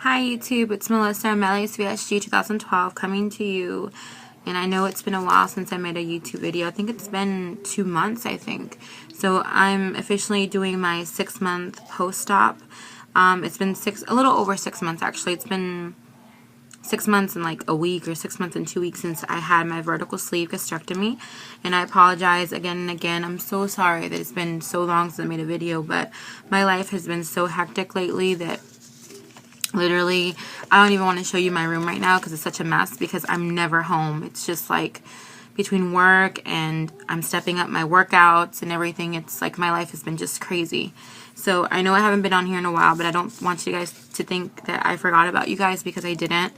Hi YouTube, it's Melissa, Melly's VSG 2012 coming to you. And I know it's been a while since I made a YouTube video. I think it's been 2 months, I think. So I'm officially doing my 6-month post-op. It's been a little over 6 months actually. It's been 6 months and like a week, or 6 months and 2 weeks since I had my vertical sleeve gastrectomy. And I apologize again and again. I'm so sorry that it's been so long since I made a video, but my life has been so hectic lately that literally, I don't even want to show you my room right now because it's such a mess because I'm never home. It's just like between work and I'm stepping up my workouts and everything. It's like my life has been just crazy. So I know I haven't been on here in a while, but I don't want you guys to think that I forgot about you guys because I didn't.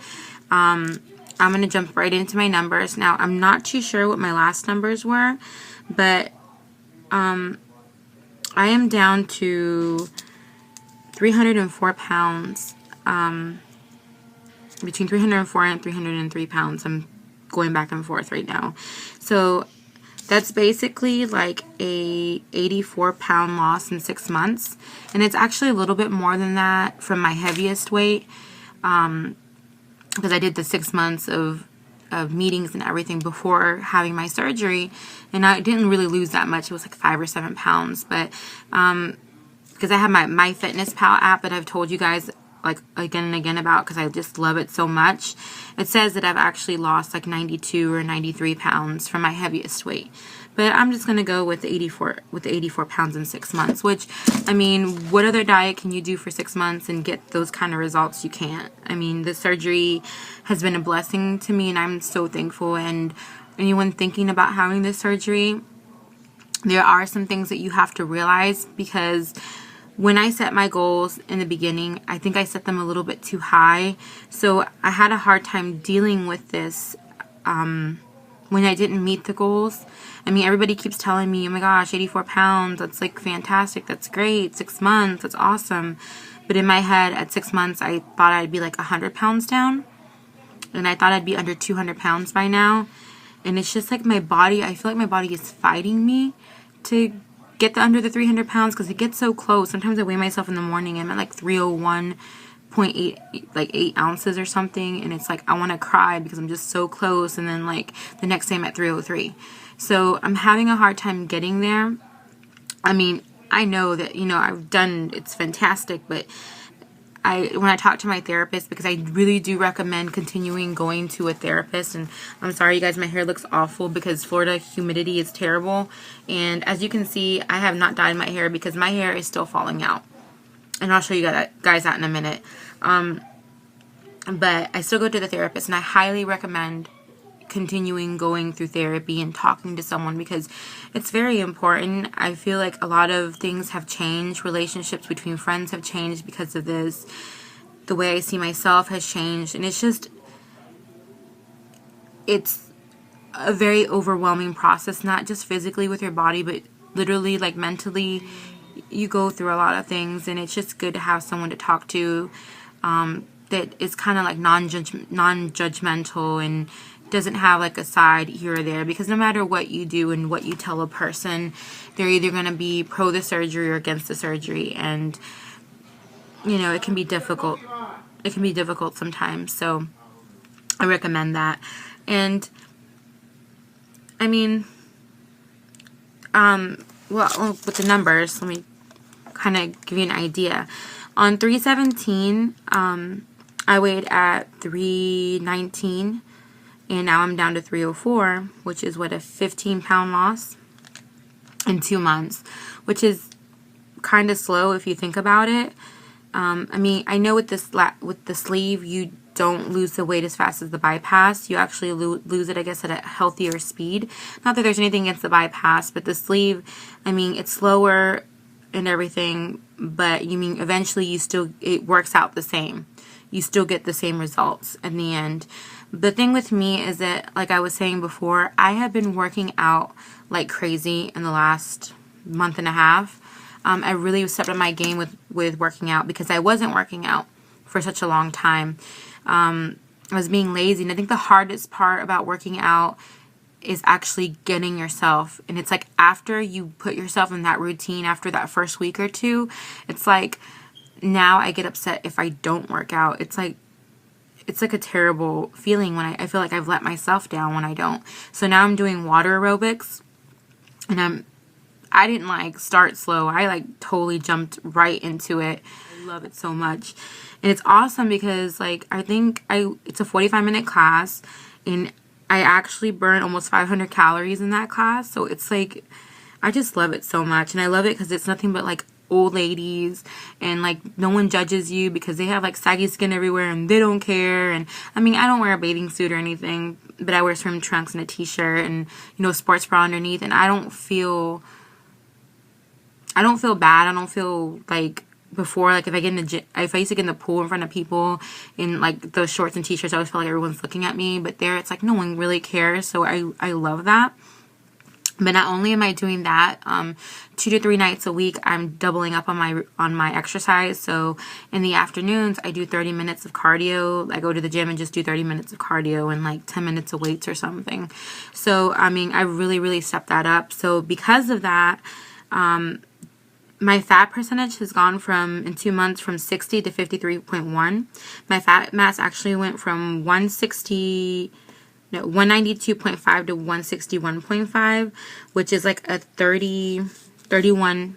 I'm going to jump right into my numbers. Now, I'm not too sure what my last numbers were, but I am down to 304 pounds. Between 304 and 303 pounds. I'm going back and forth right now. So that's basically like a 84-pound loss in 6 months. And it's actually a little bit more than that from my heaviest weight. Because I did the 6 months of meetings and everything before having my surgery. And I didn't really lose that much. It was like 5 or 7 pounds. But because I have my MyFitnessPal app that I've told you guys like again and again about because I just love it so much. It says that I've actually lost like 92 or 93 pounds from my heaviest weight. But I'm just going to go with the 84 pounds in 6 months, which, I mean, what other diet can you do for 6 months and get those kind of results? You can't. I mean, the surgery has been a blessing to me and I'm so thankful. And anyone thinking about having this surgery, there are some things that you have to realize because when I set my goals in the beginning, I think I set them a little bit too high. So I had a hard time dealing with this when I didn't meet the goals. I mean, everybody keeps telling me, oh my gosh, 84 pounds, that's like fantastic, that's great, 6 months, that's awesome. But in my head, at 6 months, I thought I'd be like 100 pounds down. And I thought I'd be under 200 pounds by now. And it's just like my body, I feel like my body is fighting me to get under the 300 pounds because it gets so close. Sometimes I weigh myself in the morning and I'm at like 301.8 like 8 ounces or something, and it's like I want to cry because I'm just so close, and then like the next day I'm at 303. So I'm having a hard time getting there. I mean, I know that, you know, it's fantastic, but when I talk to my therapist, because I really do recommend continuing going to a therapist. And I'm sorry, you guys, my hair looks awful because Florida humidity is terrible. And as you can see, I have not dyed my hair because my hair is still falling out. And I'll show you guys that in a minute. But I still go to the therapist, and I highly recommend continuing going through therapy and talking to someone because it's very important. I feel like a lot of things have changed. Relationships between friends have changed because of this. The way I see myself has changed, and it's a very overwhelming process, not just physically with your body, but literally like mentally. You go through a lot of things, and it's just good to have someone to talk to that is kind of like non-judgmental and doesn't have like a side here or there, because no matter what you do and what you tell a person, they're either going to be pro the surgery or against the surgery. And you know, it can be difficult sometimes. So I recommend that. And I mean, well, with the numbers, let me kind of give you an idea. On 317, I weighed at 319, and now I'm down to 304, which is what, a 15-pound loss in 2 months, which is kind of slow if you think about it. I mean, I know with the sleeve, you don't lose the weight as fast as the bypass. You actually lose it, I guess, at a healthier speed. Not that there's anything against the bypass, but the sleeve, I mean, it's slower and everything, but you mean eventually it works out the same. You still get the same results in the end. The thing with me is that, like I was saying before, I have been working out like crazy in the last month and a half. I really stepped up my game with working out because I wasn't working out for such a long time. I was being lazy, and I think the hardest part about working out is actually getting yourself, and it's like after you put yourself in that routine, after that first week or two, it's like now I get upset if I don't work out. It's like a terrible feeling when I feel like I've let myself down when I don't. So now I'm doing water aerobics, and I didn't like start slow. I like totally jumped right into it. I love it so much. And it's awesome because like it's a 45-minute class, and I actually burn almost 500 calories in that class. So it's like, I just love it so much. And I love it because it's nothing but like old ladies, and like no one judges you because they have like saggy skin everywhere and they don't care. And I mean, I don't wear a bathing suit or anything, but I wear swim trunks and a t-shirt and, you know, sports bra underneath, and I don't feel bad. I don't feel like before, like if I get in the gym, if I used to get in the pool in front of people in like those shorts and t-shirts, I always felt like everyone's looking at me, but there it's like no one really cares. So I love that. But not only am I doing that, 2 to 3 nights a week, I'm doubling up on my exercise. So in the afternoons, I do 30 minutes of cardio. I go to the gym and just do 30 minutes of cardio and like 10 minutes of weights or something. So, I mean, I really, really stepped that up. So because of that, my fat percentage has gone in 2 months from 60 to 53.1. My fat mass actually went from 192.5 to 161.5, which is like a 31.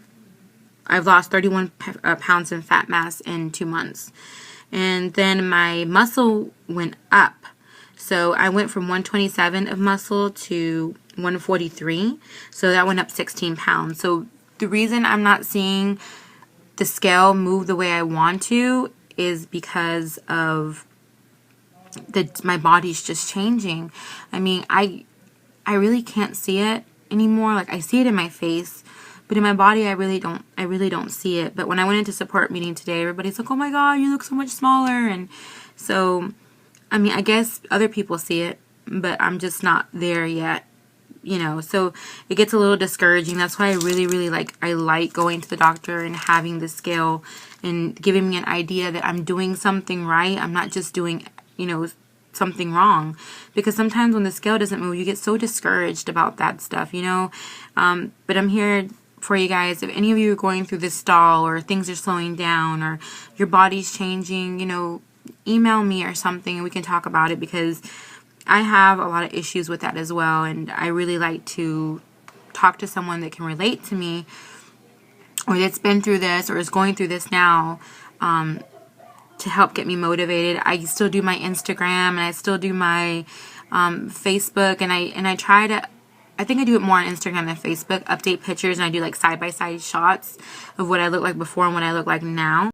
I've lost 31 pounds in fat mass in 2 months. And then my muscle went up. So I went from 127 of muscle to 143. So that went up 16 pounds. So the reason I'm not seeing the scale move the way I want to is because of my body's just changing. I mean, I really can't see it anymore. Like I see it in my face, but in my body I really don't see it. But when I went into support meeting today, everybody's like, "Oh my God, you look so much smaller." And so, I mean, I guess other people see it, but I'm just not there yet. You know, so it gets a little discouraging. That's why I really like going to the doctor and having the scale and giving me an idea that I'm doing something right. I'm not just doing, you know, something wrong. Because sometimes when the scale doesn't move, you get so discouraged about that stuff, you know. But I'm here for you guys. If any of you are going through this stall, or things are slowing down, or your body's changing, you know, email me or something and we can talk about it, because I have a lot of issues with that as well, and I really like to talk to someone that can relate to me, or that's been through this or is going through this now, to help get me motivated. I still do my Instagram, and I still do my Facebook, and I try to, I think I do it more on Instagram than Facebook, update pictures, and I do like side-by-side shots of what I look like before and what I look like now.